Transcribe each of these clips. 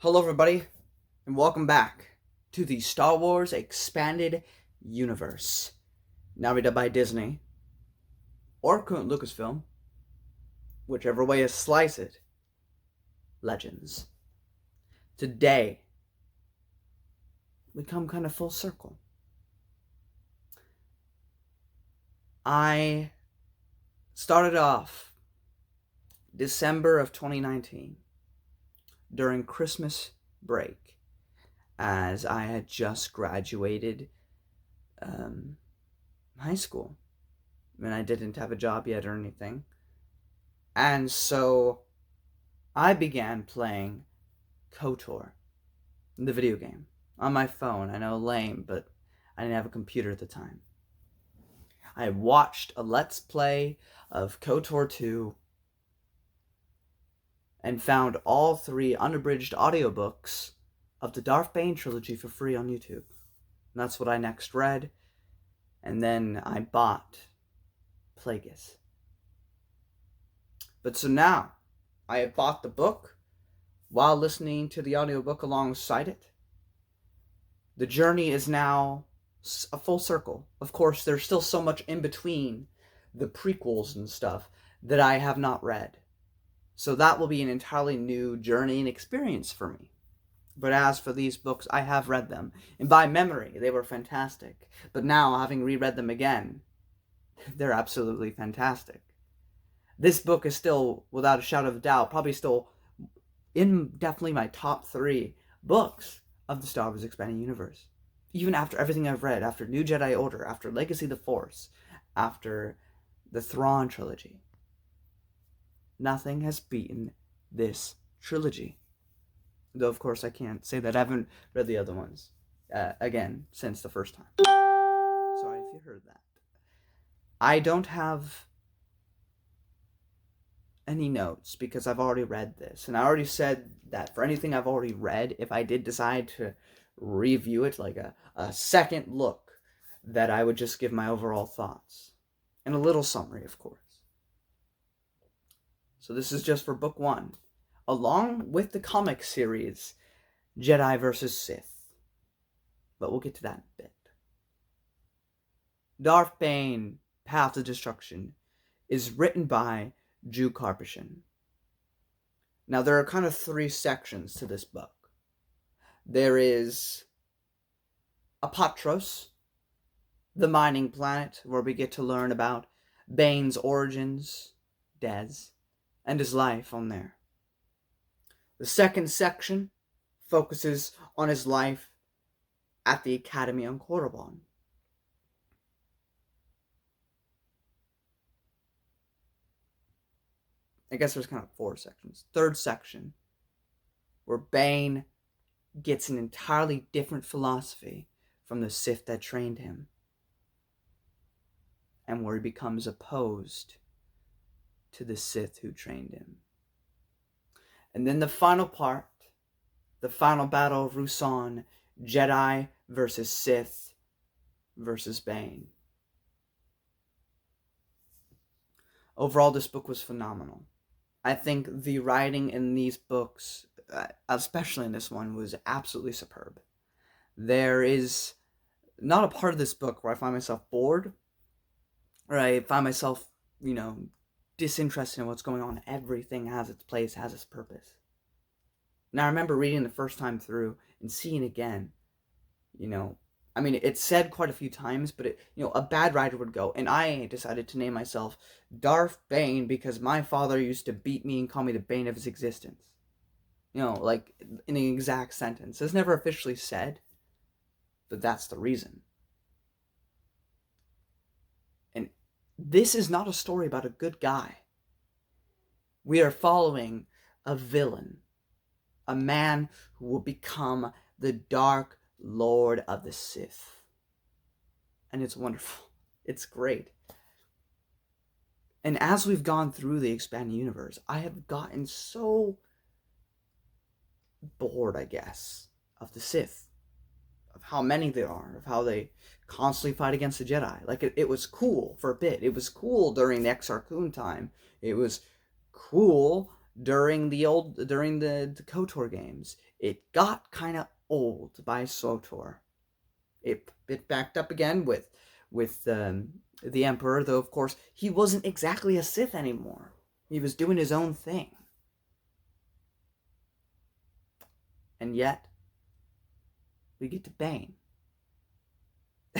Hello, everybody, and welcome back to the Star Wars Expanded Universe. Narrated by Disney, or current Lucasfilm, whichever way you slice it. Legends. Today, we come kind of full circle. I started off December of 2019 during Christmas break, as I had just graduated high school, and I didn't have a job yet or anything. And so I began playing KOTOR, the video game, on my phone. I know, lame, but I didn't have a computer at the time. I watched a Let's Play of KOTOR 2 and found all 3 unabridged audiobooks of the Darth Bane trilogy for free on YouTube. And that's what I next read, and then I bought Plagueis. But so now, I have bought the book while listening to the audiobook alongside it. The journey is now a full circle. Of course, there's still so much in between the prequels and stuff that I have not read. So that will be an entirely new journey and experience for me. But as for these books, I have read them. And by memory, they were fantastic. But now, having reread them again, they're absolutely fantastic. This book is still, without a shadow of a doubt, probably still in definitely my top 3 books of the Star Wars Expanded Universe. Even after everything I've read, after New Jedi Order, after Legacy of the Force, after the Thrawn trilogy. Nothing has beaten this trilogy. Though, of course, I can't say that I haven't read the other ones, again, since the first time. Sorry if you heard that. I don't have any notes because I've already read this. And I already said that for anything I've already read, if I did decide to review it, like a second look, that I would just give my overall thoughts. And a little summary, of course. So this is just for book 1, along with the comic series, Jedi vs. Sith. But we'll get to that in a bit. Darth Bane, Path to Destruction, is written by Jedu. Now, there are kind of 3 sections to this book. There is Apatros, the mining planet, where we get to learn about Bane's origins, Des, and his life on there. The second section focuses on his life at the Academy on Korriban. I guess there's kind of 4 sections. Third section, where Bane gets an entirely different philosophy from the Sith that trained him, and where he becomes opposed to the Sith who trained him. And then the final part, the final battle of Ruusan, Jedi versus Sith versus Bane. Overall, this book was phenomenal. I think the writing in these books, especially in this one, was absolutely superb. There is not a part of this book where I find myself bored, or I find myself, disinterested in what's going on. Everything has its place, has its purpose. Now, I remember reading the first time through and seeing again, it's said quite a few times, but a bad writer would go, and I decided to name myself Darth Bane because my father used to beat me and call me the bane of his existence. Like in an exact sentence. It's never officially said, but that's the reason. And this is not a story about a good guy. We are following a villain, a man who will become the Dark Lord of the Sith. And it's wonderful. It's great. And as we've gone through the expanded universe, I have gotten so bored, I guess, of the Sith, of how many there are, of how they constantly fight against the Jedi. Like, it was cool for a bit. It was cool during the Exar Kun time. It was cool during the KOTOR games, it got kind of old by SWTOR. It backed up again with the Emperor, though of course he wasn't exactly a Sith anymore. He was doing his own thing. And yet, we get to Bane.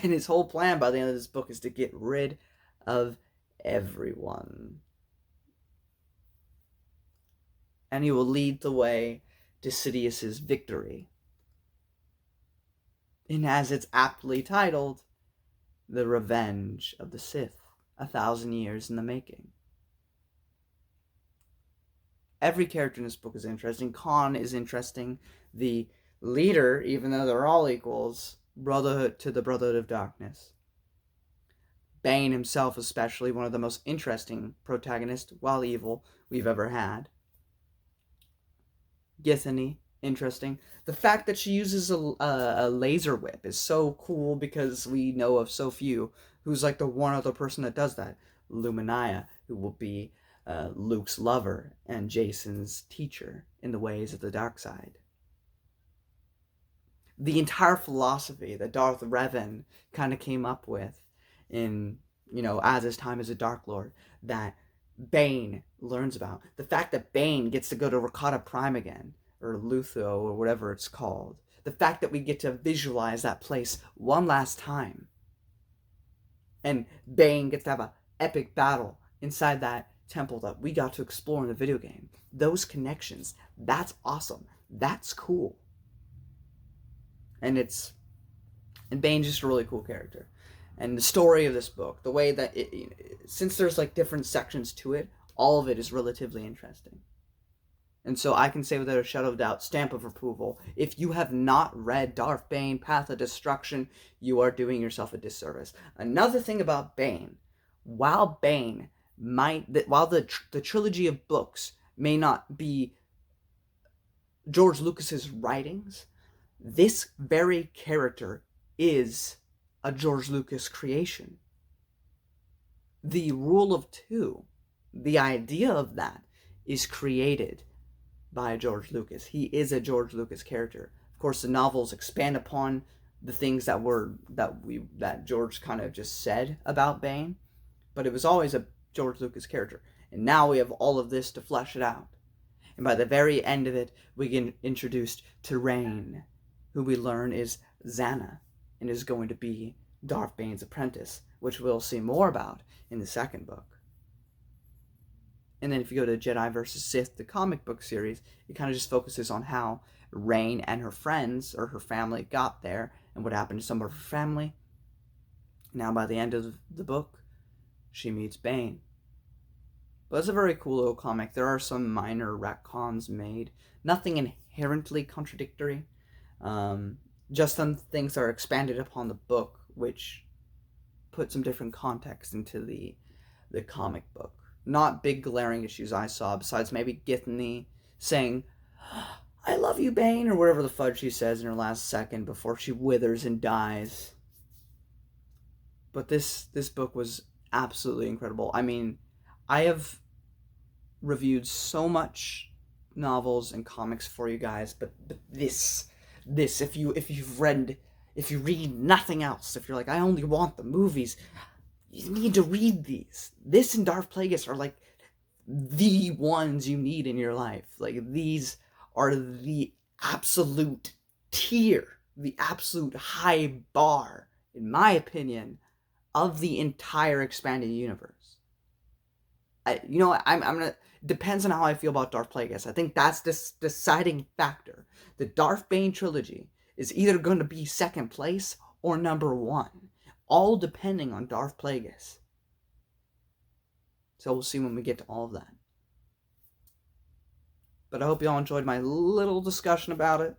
And his whole plan by the end of this book is to get rid of everyone. And he will lead the way to Sidious's victory. And as it's aptly titled, The Revenge of the Sith, 1,000 years in the making. Every character in this book is interesting. Khan is interesting. The leader, even though they're all equals, Brotherhood to the Brotherhood of Darkness. Bane himself, especially, one of the most interesting protagonists, while evil, we've ever had. Githany, interesting. The fact that she uses a laser whip is so cool because we know of so few. Who's like the one other person that does that? Luminia, who will be Luke's lover and Jason's teacher in the ways of the dark side. The entire philosophy that Darth Revan kind of came up with in, as his time as a Dark Lord, that Bane learns about. The fact that Bane gets to go to Rakata Prime again, or Lutho, or whatever it's called. The fact that we get to visualize that place one last time. And Bane gets to have an epic battle inside that temple that we got to explore in the video game. Those connections, that's awesome. That's cool. And Bane's just a really cool character. And the story of this book, the way that since there's like different sections to it, all of it is relatively interesting. And so I can say without a shadow of doubt, stamp of approval, if you have not read Darth Bane, Path of Destruction, you are doing yourself a disservice. Another thing about Bane, while the trilogy of books may not be George Lucas's writings, this very character is a George Lucas creation. The rule of two, the idea of that, is created by George Lucas. He is a George Lucas character. Of course, the novels expand upon the things that George kind of just said about Bane, but it was always a George Lucas character. And now we have all of this to flesh it out. And by the very end of it, we get introduced to Rain, who we learn is Xana, and is going to be Darth Bane's apprentice, which we'll see more about in the second book. And then if you go to Jedi vs. Sith, the comic book series, it kind of just focuses on how Rain and her friends, or her family, got there, and what happened to some of her family. Now by the end of the book, she meets Bane. But it's a very cool little comic. There are some minor retcons made. Nothing inherently contradictory. Just some things that are expanded upon the book, which put some different context into the comic book. Not big glaring issues I saw, besides maybe Githany saying, "I love you, Bane," or whatever the fudge she says in her last second before she withers and dies. But this book was absolutely incredible. I mean, I have reviewed so much novels and comics for you guys, but this if you read nothing else, if you're like, I only want the movies, you need to read these. This and Darth Plagueis are like the ones you need in your life. Like, these are the absolute tier, the absolute high bar, in my opinion, of the entire expanded universe. I'm gonna, depends on how I feel about Darth Plagueis. I think that's this deciding factor. The Darth Bane trilogy is either going to be second place or number one, all depending on Darth Plagueis. So we'll see when we get to all of that. But I hope you all enjoyed my little discussion about it.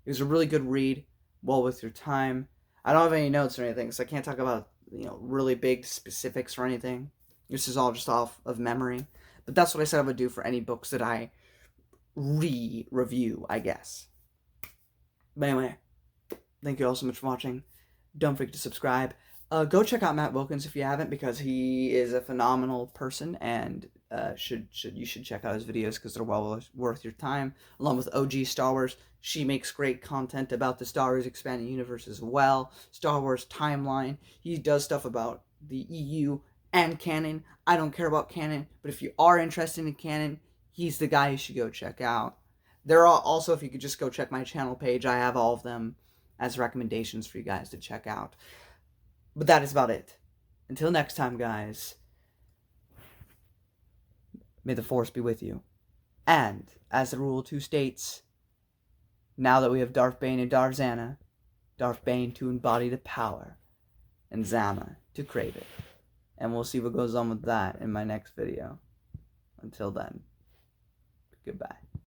It was a really good read, well worth your time. I don't have any notes or anything, so I can't talk about, really big specifics or anything. This is all just off of memory. But that's what I said I would do for any books that I review, I guess. But anyway, thank you all so much for watching. Don't forget to subscribe, Go check out Matt Wilkins if you haven't, because he is a phenomenal person, and you should check out his videos because they're well worth your time. Along with OG Star Wars, she makes great content about the Star Wars expanded universe as well. Star Wars timeline. He does stuff about the EU and canon. I don't care about canon, but if you are interested in canon, he's the guy you should go check out. There are also, if you could just go check my channel page, I have all of them as recommendations for you guys to check out. But that is about it. Until next time, guys, may the Force be with you. And, as the Rule 2 states, now that we have Darth Bane and Darzana, Darth Bane to embody the power, and Zama to crave it. And we'll see what goes on with that in my next video. Until then, goodbye.